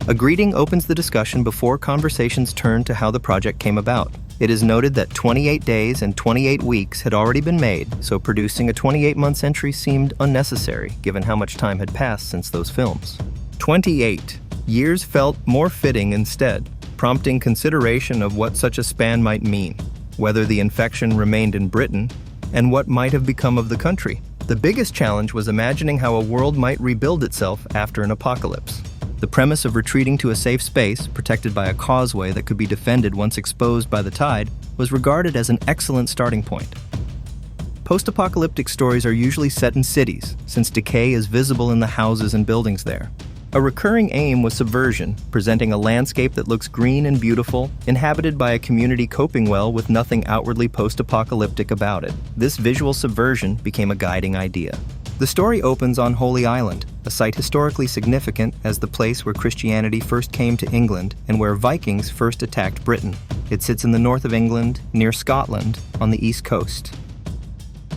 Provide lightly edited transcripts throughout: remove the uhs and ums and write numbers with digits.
A greeting opens the discussion before conversations turn to how the project came about. It is noted that 28 days and 28 weeks had already been made, so producing a 28-month entry seemed unnecessary, given how much time had passed since those films. 28 years felt more fitting instead, prompting consideration of what such a span might mean, whether the infection remained in Britain, and what might have become of the country. The biggest challenge was imagining how a world might rebuild itself after an apocalypse. The premise of retreating to a safe space, protected by a causeway that could be defended once exposed by the tide, was regarded as an excellent starting point. Post-apocalyptic stories are usually set in cities, since decay is visible in the houses and buildings there. A recurring aim was subversion, presenting a landscape that looks green and beautiful, inhabited by a community coping well with nothing outwardly post-apocalyptic about it. This visual subversion became a guiding idea. The story opens on Holy Island, a site historically significant as the place where Christianity first came to England and where Vikings first attacked Britain. It sits in the north of England, near Scotland, on the east coast.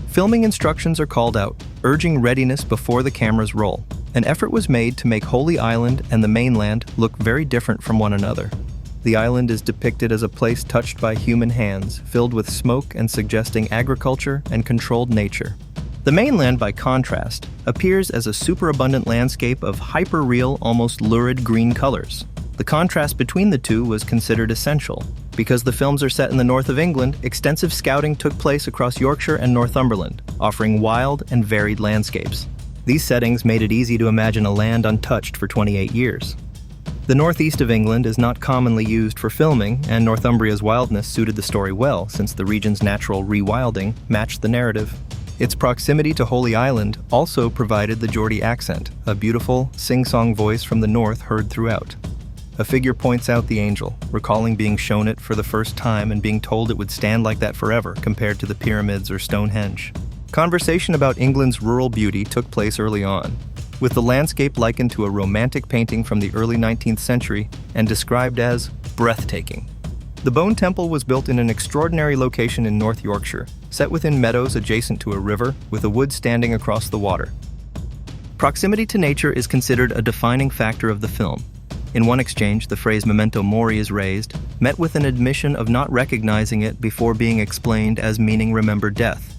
Filming instructions are called out, urging readiness before the cameras roll. An effort was made to make Holy Island and the mainland look very different from one another. The island is depicted as a place touched by human hands, filled with smoke and suggesting agriculture and controlled nature. The mainland, by contrast, appears as a superabundant landscape of hyper-real, almost lurid green colors. The contrast between the two was considered essential. Because the films are set in the north of England, extensive scouting took place across Yorkshire and Northumberland, offering wild and varied landscapes. These settings made it easy to imagine a land untouched for 28 years. The northeast of England is not commonly used for filming, and Northumbria's wildness suited the story well, since the region's natural rewilding matched the narrative. Its proximity to Holy Island also provided the Geordie accent, a beautiful, sing-song voice from the north heard throughout. A figure points out the angel, recalling being shown it for the first time and being told it would stand like that forever compared to the pyramids or Stonehenge. Conversation about England's rural beauty took place early on, with the landscape likened to a romantic painting from the early 19th century and described as breathtaking. The Bone Temple was built in an extraordinary location in North Yorkshire, set within meadows adjacent to a river with a wood standing across the water. Proximity to nature is considered a defining factor of the film. In one exchange, the phrase memento mori is raised, met with an admission of not recognizing it before being explained as meaning remember death.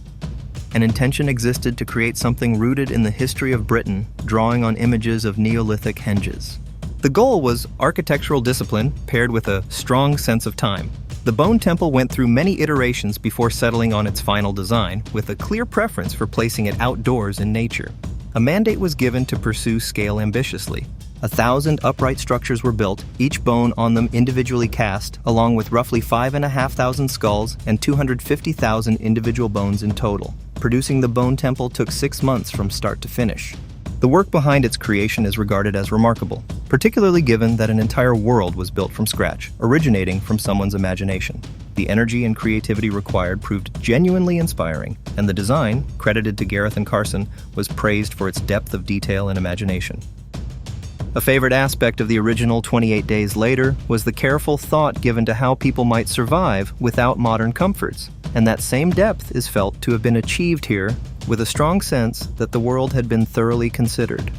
An intention existed to create something rooted in the history of Britain, drawing on images of Neolithic henges. The goal was architectural discipline paired with a strong sense of time. The Bone Temple went through many iterations before settling on its final design, with a clear preference for placing it outdoors in nature. A mandate was given to pursue scale ambitiously. 1,000 upright structures were built, each bone on them individually cast, along with roughly 5,500 skulls and 250,000 individual bones in total. Producing the Bone Temple took 6 months from start to finish. The work behind its creation is regarded as remarkable, particularly given that an entire world was built from scratch, originating from someone's imagination. The energy and creativity required proved genuinely inspiring, and the design, credited to Gareth and Carson, was praised for its depth of detail and imagination. A favorite aspect of the original 28 Days Later was the careful thought given to how people might survive without modern comforts, and that same depth is felt to have been achieved here with a strong sense that the world had been thoroughly considered.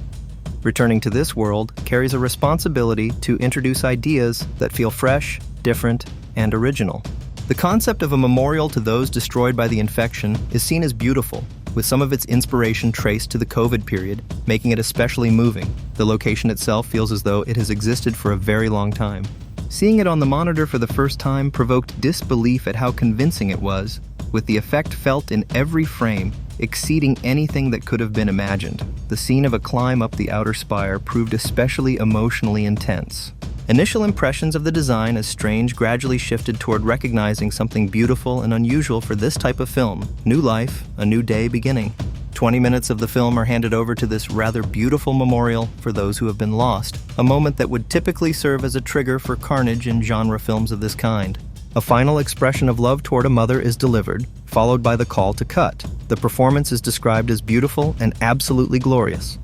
Returning to this world carries a responsibility to introduce ideas that feel fresh, different, and original. The concept of a memorial to those destroyed by the infection is seen as beautiful, with some of its inspiration traced to the COVID period, making it especially moving. The location itself feels as though it has existed for a very long time. Seeing it on the monitor for the first time provoked disbelief at how convincing it was, with the effect felt in every frame, exceeding anything that could have been imagined. The scene of a climb up the outer spire proved especially emotionally intense. Initial impressions of the design as strange gradually shifted toward recognizing something beautiful and unusual for this type of film. New life, a new day beginning. 20 minutes of the film are handed over to this rather beautiful memorial for those who have been lost, a moment that would typically serve as a trigger for carnage in genre films of this kind. A final expression of love toward a mother is delivered, followed by the call to cut. The performance is described as beautiful and absolutely glorious.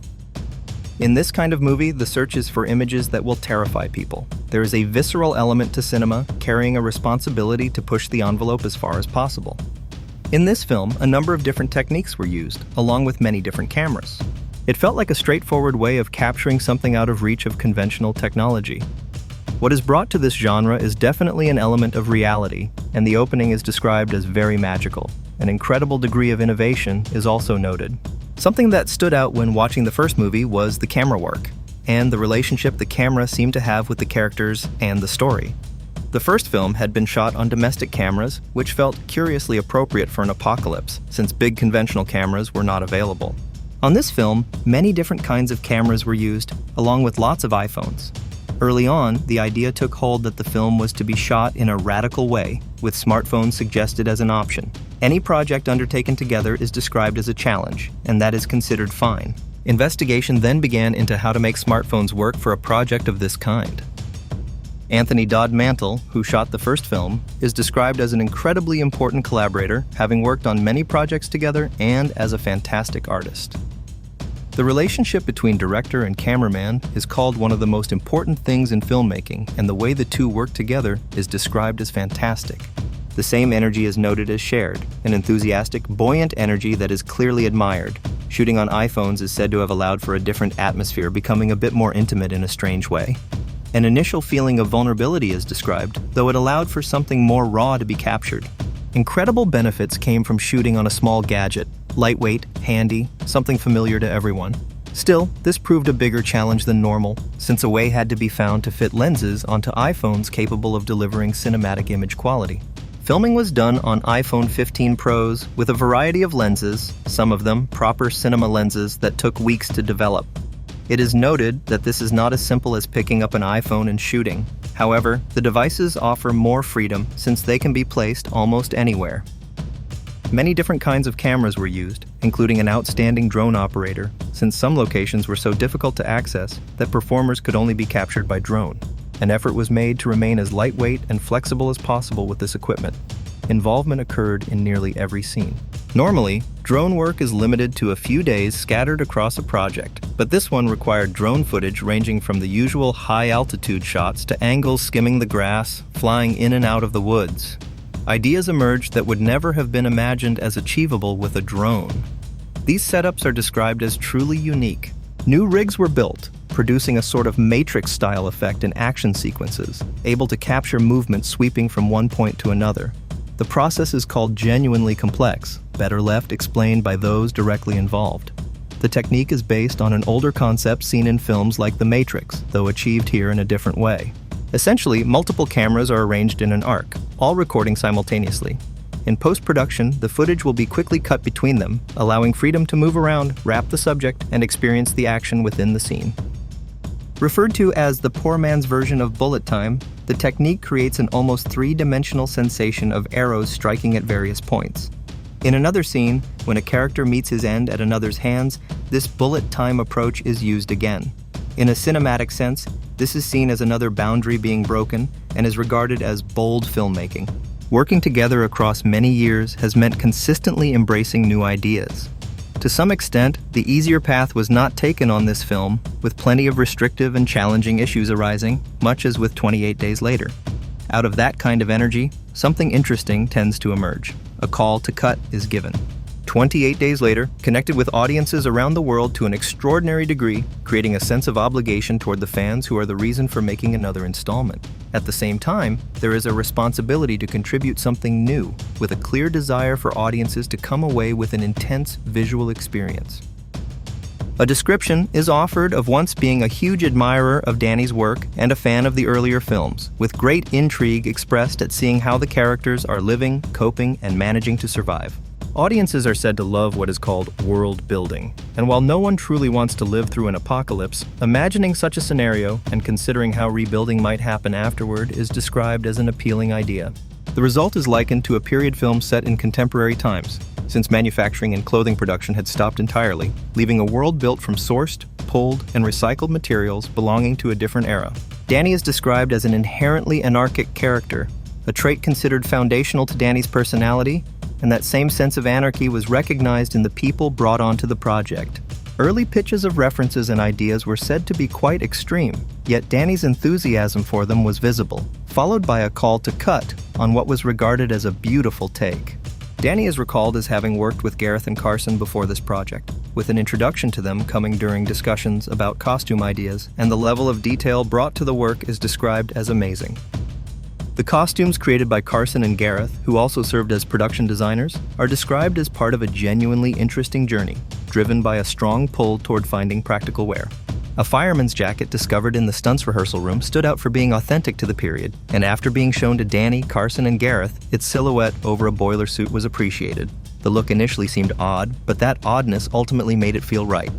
In this kind of movie, the search is for images that will terrify people. There is a visceral element to cinema, carrying a responsibility to push the envelope as far as possible. In this film, a number of different techniques were used, along with many different cameras. It felt like a straightforward way of capturing something out of reach of conventional technology. What is brought to this genre is definitely an element of reality, and the opening is described as very magical. An incredible degree of innovation is also noted. Something that stood out when watching the first movie was the camera work, and the relationship the camera seemed to have with the characters and the story. The first film had been shot on domestic cameras, which felt curiously appropriate for an apocalypse, since big conventional cameras were not available. On this film, many different kinds of cameras were used, along with lots of iPhones. Early on, the idea took hold that the film was to be shot in a radical way, with smartphones suggested as an option. Any project undertaken together is described as a challenge, and that is considered fine. Investigation then began into how to make smartphones work for a project of this kind. Anthony Dodd Mantle, who shot the first film, is described as an incredibly important collaborator, having worked on many projects together and as a fantastic artist. The relationship between director and cameraman is called one of the most important things in filmmaking, and the way the two work together is described as fantastic. The same energy is noted as shared, an enthusiastic, buoyant energy that is clearly admired. Shooting on iPhones is said to have allowed for a different atmosphere, becoming a bit more intimate in a strange way. An initial feeling of vulnerability is described, though it allowed for something more raw to be captured. Incredible benefits came from shooting on a small gadget, lightweight, handy, something familiar to everyone. Still, this proved a bigger challenge than normal, since a way had to be found to fit lenses onto iPhones capable of delivering cinematic image quality. Filming was done on iPhone 15 Pros with a variety of lenses, some of them proper cinema lenses that took weeks to develop. It is noted that this is not as simple as picking up an iPhone and shooting. However, the devices offer more freedom since they can be placed almost anywhere. Many different kinds of cameras were used, including an outstanding drone operator, since some locations were so difficult to access that performers could only be captured by drone. An effort was made to remain as lightweight and flexible as possible with this equipment. Involvement occurred in nearly every scene. Normally, drone work is limited to a few days scattered across a project, but this one required drone footage ranging from the usual high-altitude shots to angles skimming the grass, flying in and out of the woods. Ideas emerged that would never have been imagined as achievable with a drone. These setups are described as truly unique. New rigs were built, producing a sort of Matrix-style effect in action sequences, able to capture movement sweeping from one point to another. The process is called genuinely complex, better left explained by those directly involved. The technique is based on an older concept seen in films like The Matrix, though achieved here in a different way. Essentially, multiple cameras are arranged in an arc, all recording simultaneously. In post-production, the footage will be quickly cut between them, allowing freedom to move around, wrap the subject, and experience the action within the scene. Referred to as the poor man's version of bullet time, the technique creates an almost three-dimensional sensation of arrows striking at various points. In another scene, when a character meets his end at another's hands, this bullet time approach is used again. In a cinematic sense, this is seen as another boundary being broken and is regarded as bold filmmaking. Working together across many years has meant consistently embracing new ideas. To some extent, the easier path was not taken on this film, with plenty of restrictive and challenging issues arising, much as with 28 Days Later. Out of that kind of energy, something interesting tends to emerge. A call to cut is given. 28 Days Later connected with audiences around the world to an extraordinary degree, creating a sense of obligation toward the fans who are the reason for making another installment. At the same time, there is a responsibility to contribute something new, with a clear desire for audiences to come away with an intense visual experience. A description is offered of once being a huge admirer of Danny's work and a fan of the earlier films, with great intrigue expressed at seeing how the characters are living, coping, and managing to survive. Audiences are said to love what is called world building, and while no one truly wants to live through an apocalypse, imagining such a scenario and considering how rebuilding might happen afterward is described as an appealing idea. The result is likened to a period film set in contemporary times, since manufacturing and clothing production had stopped entirely, leaving a world built from sourced, pulled, and recycled materials belonging to a different era. Danny is described as an inherently anarchic character, a trait considered foundational to Danny's personality, and that same sense of anarchy was recognized in the people brought onto the project. Early pitches of references and ideas were said to be quite extreme, yet Danny's enthusiasm for them was visible, followed by a call to cut on what was regarded as a beautiful take. Danny is recalled as having worked with Gareth and Carson before this project. with an introduction to them coming during discussions about costume ideas, and the level of detail brought to the work is described as amazing. The costumes created by Carson and Gareth, who also served as production designers, are described as part of a genuinely interesting journey, driven by a strong pull toward finding practical wear. A fireman's jacket discovered in the stunts rehearsal room stood out for being authentic to the period, and after being shown to Danny, Carson, and Gareth, its silhouette over a boiler suit was appreciated. The look initially seemed odd, but that oddness ultimately made it feel right.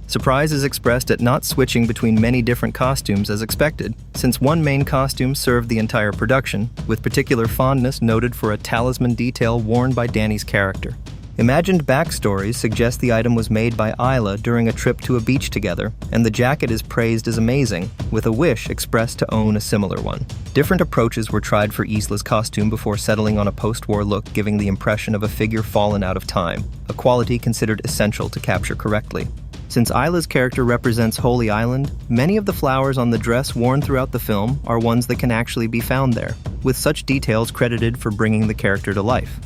Surprise is expressed at not switching between many different costumes as expected, since one main costume served the entire production, with particular fondness noted for a talisman detail worn by Danny's character. Imagined backstories suggest the item was made by Isla during a trip to a beach together, and the jacket is praised as amazing, with a wish expressed to own a similar one. Different approaches were tried for Isla's costume before settling on a post-war look, giving the impression of a figure fallen out of time, a quality considered essential to capture correctly. Since Isla's character represents Holy Island, many of the flowers on the dress worn throughout the film are ones that can actually be found there, with such details credited for bringing the character to life.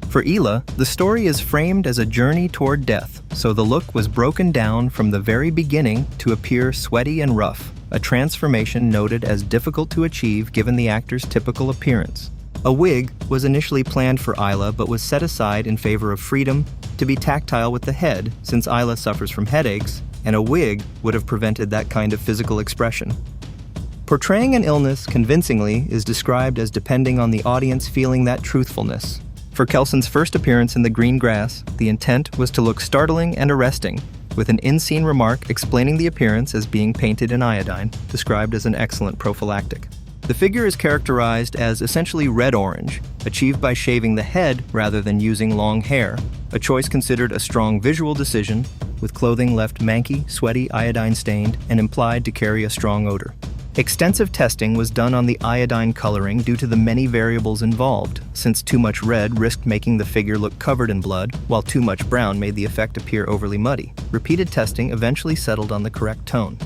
For Ela, the story is framed as a journey toward death, so the look was broken down from the very beginning to appear sweaty and rough, a transformation noted as difficult to achieve given the actor's typical appearance. A wig was initially planned for Isla but was set aside in favor of freedom to be tactile with the head, since Isla suffers from headaches, and a wig would have prevented that kind of physical expression. Portraying an illness convincingly is described as depending on the audience feeling that truthfulness. For Kelson's first appearance in The Green Grass, the intent was to look startling and arresting, with an in-scene remark explaining the appearance as being painted in iodine, described as an excellent prophylactic. The figure is characterized as essentially red-orange, achieved by shaving the head rather than using long hair, a choice considered a strong visual decision, with clothing left manky, sweaty, iodine-stained, and implied to carry a strong odor. Extensive testing was done on the iodine coloring due to the many variables involved, since too much red risked making the figure look covered in blood, while too much brown made the effect appear overly muddy. Repeated testing eventually settled on the correct tone.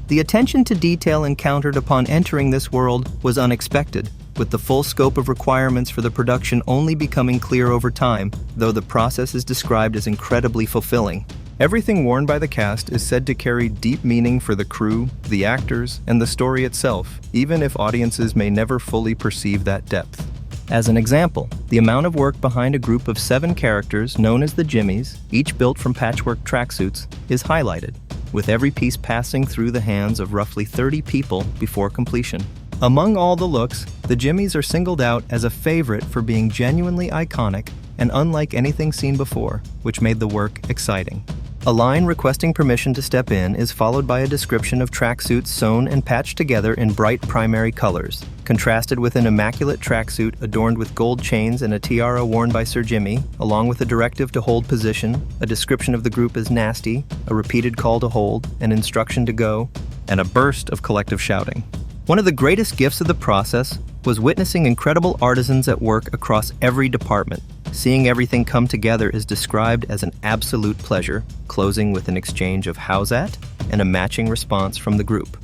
The attention to detail encountered upon entering this world was unexpected, with the full scope of requirements for the production only becoming clear over time, though the process is described as incredibly fulfilling. Everything worn by the cast is said to carry deep meaning for the crew, the actors, and the story itself, even if audiences may never fully perceive that depth. As an example, the amount of work behind a group of 7 characters known as the Jimmies, each built from patchwork tracksuits, is highlighted, with every piece passing through the hands of roughly 30 people before completion. Among all the looks, the Jimmies are singled out as a favorite for being genuinely iconic and unlike anything seen before, which made the work exciting. A line requesting permission to step in is followed by a description of tracksuits sewn and patched together in bright primary colors, contrasted with an immaculate tracksuit adorned with gold chains and a tiara worn by Sir Jimmy, along with a directive to hold position, a description of the group as nasty, a repeated call to hold, an instruction to go, and a burst of collective shouting. One of the greatest gifts of the process was witnessing incredible artisans at work across every department. Seeing everything come together is described as an absolute pleasure, closing with an exchange of "how's that?" and a matching response from the group.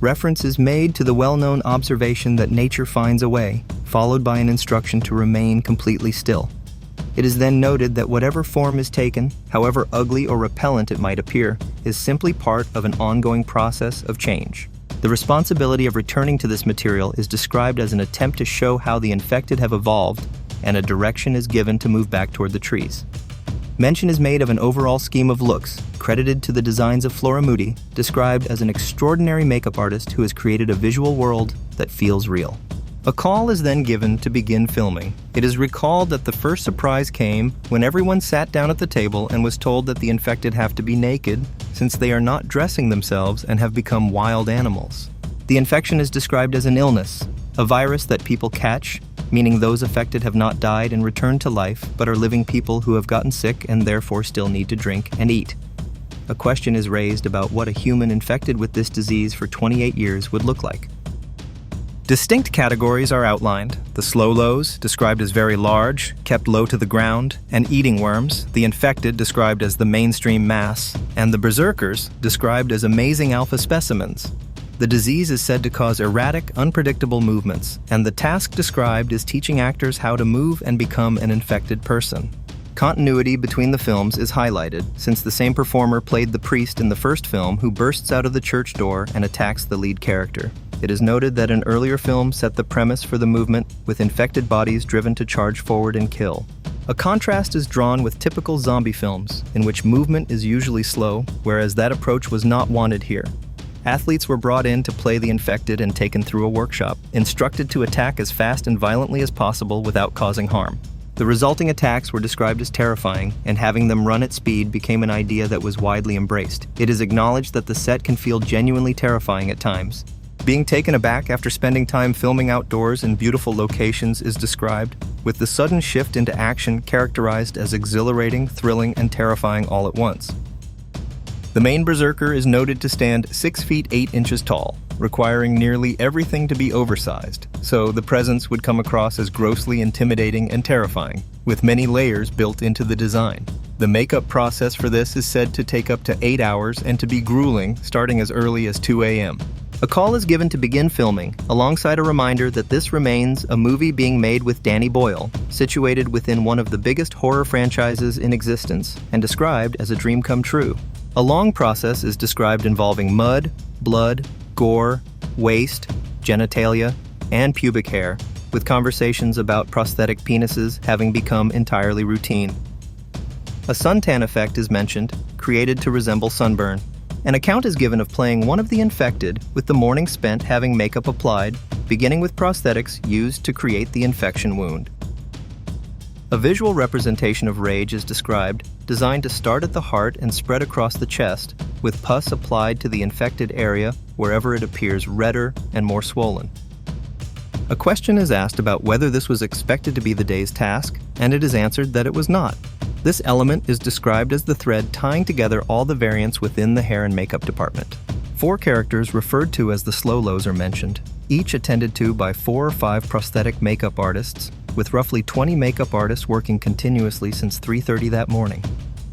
Reference is made to the well-known observation that nature finds a way, followed by an instruction to remain completely still. It is then noted that whatever form is taken, however ugly or repellent it might appear, is simply part of an ongoing process of change. The responsibility of returning to this material is described as an attempt to show how the infected have evolved, and a direction is given to move back toward the trees. Mention is made of an overall scheme of looks, credited to the designs of Flora Moody, described as an extraordinary makeup artist who has created a visual world that feels real. A call is then given to begin filming. It is recalled that the first surprise came when everyone sat down at the table and was told that the infected have to be naked, since they are not dressing themselves and have become wild animals. The infection is described as an illness, a virus that people catch, meaning those affected have not died and returned to life, but are living people who have gotten sick and therefore still need to drink and eat. A question is raised about what a human infected with this disease for 28 years would look like. Distinct categories are outlined: the slow-lows, described as very large, kept low to the ground, and eating worms, the infected, described as the mainstream mass, and the berserkers, described as amazing alpha specimens. The disease is said to cause erratic, unpredictable movements, and the task described is teaching actors how to move and become an infected person. Continuity between the films is highlighted, since the same performer played the priest in the first film who bursts out of the church door and attacks the lead character. It is noted that an earlier film set the premise for the movement, with infected bodies driven to charge forward and kill. A contrast is drawn with typical zombie films, in which movement is usually slow, whereas that approach was not wanted here. Athletes were brought in to play the infected and taken through a workshop, instructed to attack as fast and violently as possible without causing harm. The resulting attacks were described as terrifying, and having them run at speed became an idea that was widely embraced. It is acknowledged that the set can feel genuinely terrifying at times. Being taken aback after spending time filming outdoors in beautiful locations is described, with the sudden shift into action characterized as exhilarating, thrilling, and terrifying all at once. The main berserker is noted to stand 6 feet 8 inches tall, requiring nearly everything to be oversized, so the presence would come across as grossly intimidating and terrifying, with many layers built into the design. The makeup process for this is said to take up to 8 hours and to be grueling, starting as early as 2 a.m. A call is given to begin filming, alongside a reminder that this remains a movie being made with Danny Boyle, situated within one of the biggest horror franchises in existence, and described as a dream come true. A long process is described involving mud, blood, gore, waste, genitalia, and pubic hair, with conversations about prosthetic penises having become entirely routine. A suntan effect is mentioned, created to resemble sunburn. An account is given of playing one of the infected, with the morning spent having makeup applied, beginning with prosthetics used to create the infection wound. A visual representation of rage is described, designed to start at the heart and spread across the chest, with pus applied to the infected area wherever it appears redder and more swollen. A question is asked about whether this was expected to be the day's task, and it is answered that it was not. This element is described as the thread tying together all the variants within the hair and makeup department. 4 characters referred to as the Slow-Los are mentioned, each attended to by 4 or 5 prosthetic makeup artists, with roughly 20 makeup artists working continuously since 3:30 that morning.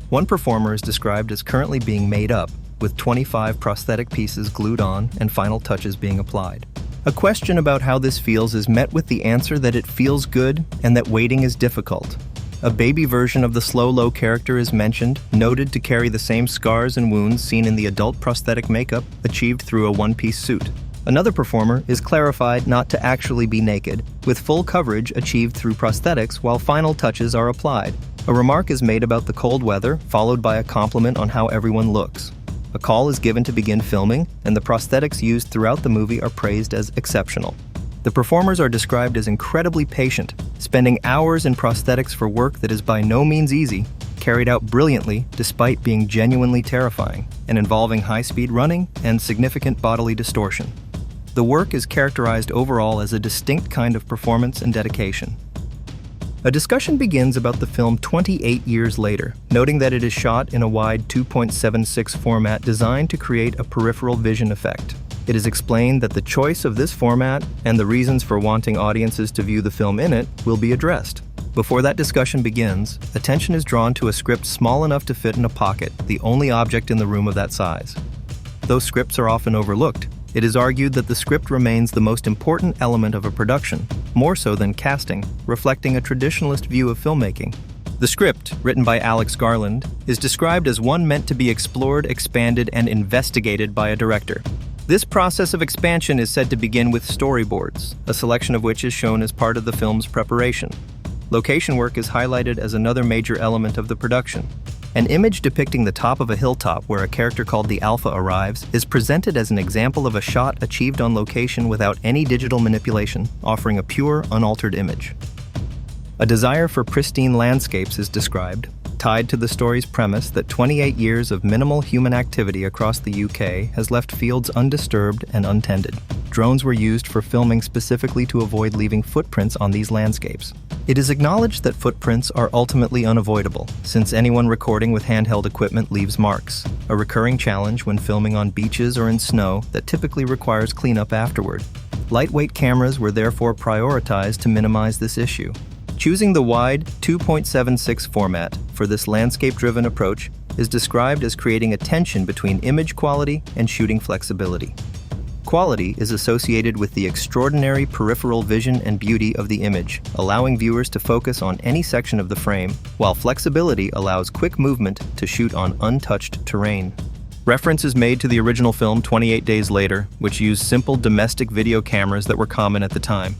One performer is described as currently being made up, with 25 prosthetic pieces glued on and final touches being applied. A question about how this feels is met with the answer that it feels good and that waiting is difficult. A baby version of the Slow-Lo character is mentioned, noted to carry the same scars and wounds seen in the adult prosthetic makeup achieved through a one-piece suit. Another performer is clarified not to actually be naked, with full coverage achieved through prosthetics while final touches are applied. A remark is made about the cold weather, followed by a compliment on how everyone looks. A call is given to begin filming, and the prosthetics used throughout the movie are praised as exceptional. The performers are described as incredibly patient, spending hours in prosthetics for work that is by no means easy, carried out brilliantly despite being genuinely terrifying, and involving high-speed running and significant bodily distortion. The work is characterized overall as a distinct kind of performance and dedication. A discussion begins about the film 28 years later, noting that it is shot in a wide 2.76 format designed to create a peripheral vision effect. It is explained that the choice of this format and the reasons for wanting audiences to view the film in it will be addressed. Before that discussion begins, attention is drawn to a script small enough to fit in a pocket, the only object in the room of that size. Those scripts are often overlooked. It is argued that the script remains the most important element of a production, more so than casting, reflecting a traditionalist view of filmmaking. The script, written by Alex Garland, is described as one meant to be explored, expanded, and investigated by a director. This process of expansion is said to begin with storyboards, a selection of which is shown as part of the film's preparation. Location work is highlighted as another major element of the production. An image depicting the top of a hilltop where a character called the Alpha arrives is presented as an example of a shot achieved on location without any digital manipulation, offering a pure, unaltered image. A desire for pristine landscapes is described, tied to the story's premise that 28 years of minimal human activity across the UK has left fields undisturbed and untended. Drones were used for filming specifically to avoid leaving footprints on these landscapes. It is acknowledged that footprints are ultimately unavoidable, since anyone recording with handheld equipment leaves marks, a recurring challenge when filming on beaches or in snow that typically requires cleanup afterward. Lightweight cameras were therefore prioritized to minimize this issue. Choosing the wide 2.76 format for this landscape-driven approach is described as creating a tension between image quality and shooting flexibility. quality is associated with the extraordinary peripheral vision and beauty of the image, allowing viewers to focus on any section of the frame, while flexibility allows quick movement to shoot on untouched terrain. Reference is made to the original film 28 Days Later, which used simple domestic video cameras that were common at the time.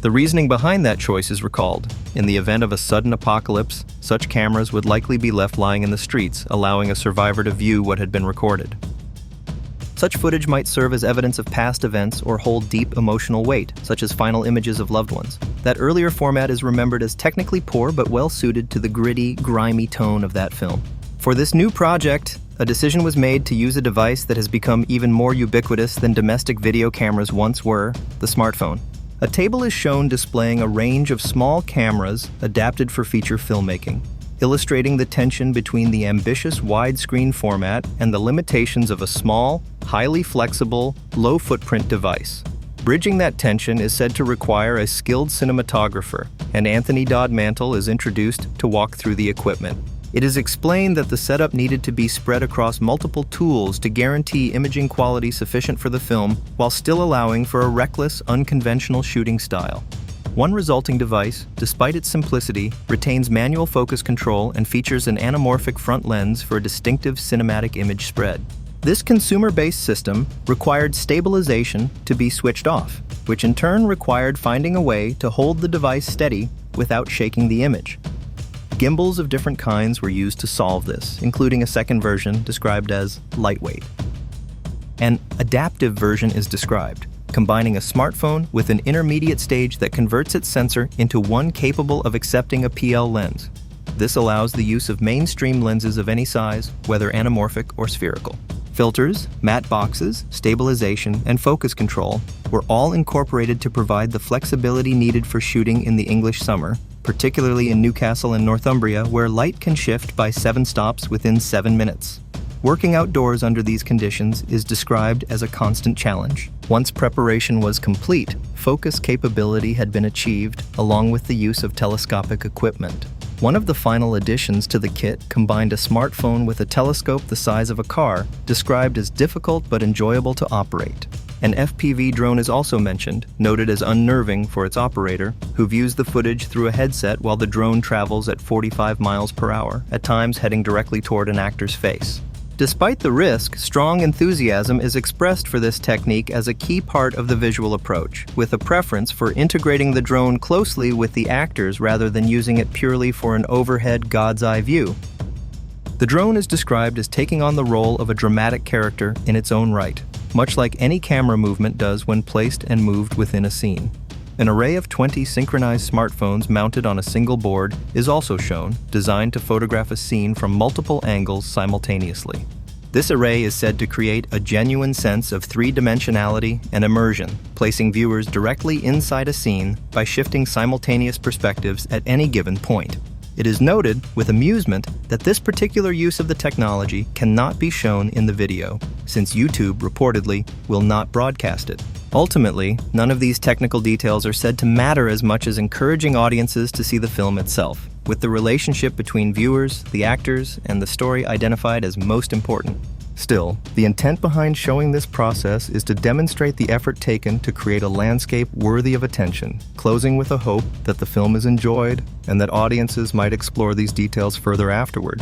The reasoning behind that choice is recalled. In the event of a sudden apocalypse, such cameras would likely be left lying in the streets, allowing a survivor to view what had been recorded. Such footage might serve as evidence of past events or hold deep emotional weight, such as final images of loved ones. That earlier format is remembered as technically poor but well suited to the gritty, grimy tone of that film. For this new project, a decision was made to use a device that has become even more ubiquitous than domestic video cameras once were, the smartphone. A table is shown displaying a range of small cameras adapted for feature filmmaking, illustrating the tension between the ambitious widescreen format and the limitations of a small, highly flexible, low-footprint device. Bridging that tension is said to require a skilled cinematographer, and Anthony Dodd Mantle is introduced to walk through the equipment. It is explained that the setup needed to be spread across multiple tools to guarantee imaging quality sufficient for the film while still allowing for a reckless, unconventional shooting style. One resulting device, despite its simplicity, retains manual focus control and features an anamorphic front lens for a distinctive cinematic image spread. This consumer-based system required stabilization to be switched off, which in turn required finding a way to hold the device steady without shaking the image. Gimbals of different kinds were used to solve this, including a second version described as lightweight. An adaptive version is described, combining a smartphone with an intermediate stage that converts its sensor into one capable of accepting a PL lens. This allows the use of mainstream lenses of any size, whether anamorphic or spherical. Filters, matte boxes, stabilization, and focus control were all incorporated to provide the flexibility needed for shooting in the English summer, particularly in Newcastle and Northumbria, where light can shift by 7 stops within 7 minutes. Working outdoors under these conditions is described as a constant challenge. Once preparation was complete, focus capability had been achieved, along with the use of telescopic equipment. One of the final additions to the kit combined a smartphone with a telescope the size of a car, described as difficult but enjoyable to operate. An FPV drone is also mentioned, noted as unnerving for its operator, who views the footage through a headset while the drone travels at 45 miles per hour, at times heading directly toward an actor's face. Despite the risk, strong enthusiasm is expressed for this technique as a key part of the visual approach, with a preference for integrating the drone closely with the actors rather than using it purely for an overhead God's eye view. The drone is described as taking on the role of a dramatic character in its own right, much like any camera movement does when placed and moved within a scene. An array of 20 synchronized smartphones mounted on a single board is also shown, designed to photograph a scene from multiple angles simultaneously. This array is said to create a genuine sense of three-dimensionality and immersion, placing viewers directly inside a scene by shifting simultaneous perspectives at any given point. It is noted with amusement that this particular use of the technology cannot be shown in the video, since YouTube reportedly will not broadcast it. Ultimately, none of these technical details are said to matter as much as encouraging audiences to see the film itself, with the relationship between viewers, the actors, and the story identified as most important. Still, the intent behind showing this process is to demonstrate the effort taken to create a landscape worthy of attention, closing with a hope that the film is enjoyed and that audiences might explore these details further afterward.